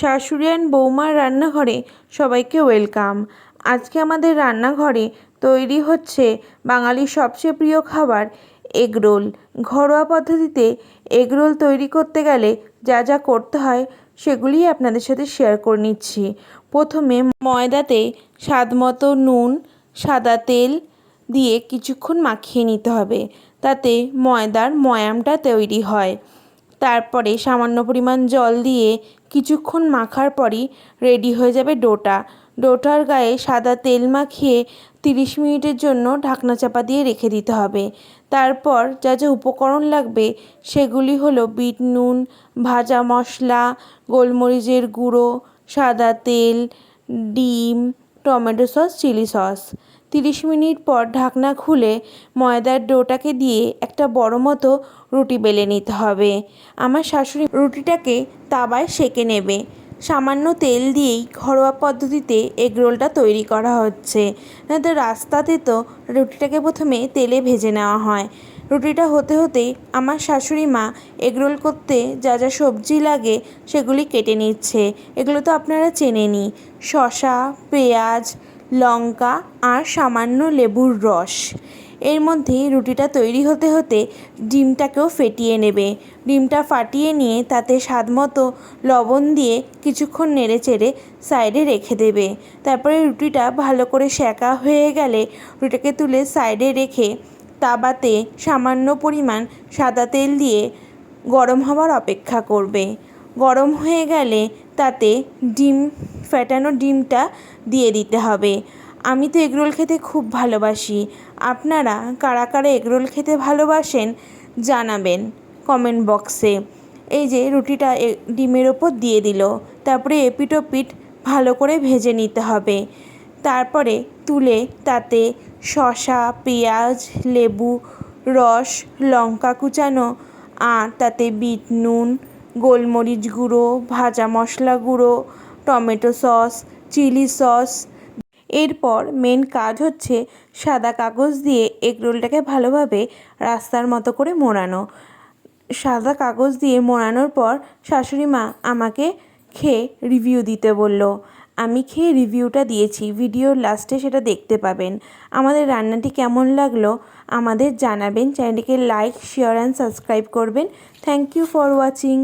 শাশুড়ি অ্যান্ড বৌমার রান্নাঘরে সবাইকে ওয়েলকাম। আজকে আমাদের রান্নাঘরে তৈরি হচ্ছে বাঙালির সবচেয়ে প্রিয় খাবার এগরোল। ঘরোয়া পদ্ধতিতে এগরোল তৈরি করতে গেলে যা যা করতে হয় সেগুলি আপনাদের সাথে শেয়ার করে নিচ্ছি। প্রথমে ময়দাতে স্বাদমতো নুন, সাদা তেল দিয়ে কিছুক্ষণ মাখিয়ে নিতে হবে, তাতে ময়দার ময়ামটা তৈরি হয়। তারপরে সামান্য পরিমাণ জল দিয়ে কিছুক্ষণ মাখার পরই রেডি হয়ে যাবে ডোটা। ডোটার গায়ে সাদা তেল মাখিয়ে 30 মিনিটের জন্য ঢাকনা চাপা দিয়ে রেখে দিতে হবে। তারপর যা যা উপকরণ লাগবে সেগুলি হলো বিট নুন, ভাজা মশলা, গোলমরিচের গুঁড়ো, সাদা তেল, ডিম, tomato sauce, chilli sauce. 30 minute পর ঢাকনা খুলে ময়দার ডোটাকে দিয়ে একটা বড় মতো রুটি বেলে নিতে হবে। আমার শাশুড়ি রুটিটাকে তাওয়ায় সেঁকে নেবে। সামান্য তেল দিয়েই ঘরোয়া পদ্ধতিতে এগরোলটা তৈরি করা হচ্ছে। নয়তো রাস্তাতে তো রুটিটাকে প্রথমে তেলে ভেজে নেওয়া হয়। রুটিটা হতে হতেই আমার শাশুড়ি মা এগরোল করতে যা যা সবজি লাগে সেগুলি কেটে নিচ্ছে। এগুলো তো আপনারা চেনেনই, শসা, পেঁয়াজ, লঙ্কা আর সামান্য লেবুর রস। এর মধ্যেই রুটিটা তৈরি হতে হতে ডিমটাকেও ফেটিয়ে নেবে। ডিমটা ফাটিয়ে নিয়ে তাতে স্বাদমতো লবণ দিয়ে কিছুক্ষণ নেড়েচেড়ে সাইডে রেখে দেবে। তারপরে রুটিটা ভালো করে সেঁকা হয়ে গেলে রুটিটাকে তুলে সাইডে রেখে তাওয়াতে সামান্য পরিমাণ সাদা তেল দিয়ে গরম হওয়ার অপেক্ষা করবে। গরম হয়ে গেলে তাতে ফেটানো ডিমটা দিয়ে দিতে হবে। আমি তো এগরোল খেতে খুব ভালোবাসি। আপনারা কারা কারা এগরোল খেতে ভালোবাসেন জানাবেন কমেন্ট বক্সে। এই যে রুটিটা ডিমের ওপর দিয়ে দিল, তারপরে এপিঠ ওপিঠ ভালো করে ভেজে নিতে হবে। তারপরে তুলে তাতে শসা, পেঁয়াজ, লেবু রস, লঙ্কা কুচানো আর তাতে বিট নুন, গোলমরিচ গুঁড়ো, ভাজা মশলা গুঁড়ো, টমেটো সস, চিলি সস। এরপর মেন কাজ হচ্ছে সাদা কাগজ দিয়ে এগরোলটাকে ভালোভাবে রাস্তার মতো করে মোড়ানো। সাদা কাগজ দিয়ে মোড়ানোর পর শাশুড়ি মা আমাকে খেয়ে রিভিউ দিতে বলল। আমি খেয়ে রিভিউটা দিয়েছি, ভিডিওর লাস্টে সেটা দেখতে পাবেন। আমাদের রান্নাটি কেমন লাগলো আমাদের জানাবেন। চ্যানেলটিকে লাইক, শেয়ার অ্যান্ড সাবস্ক্রাইব করবেন। Thank you for watching.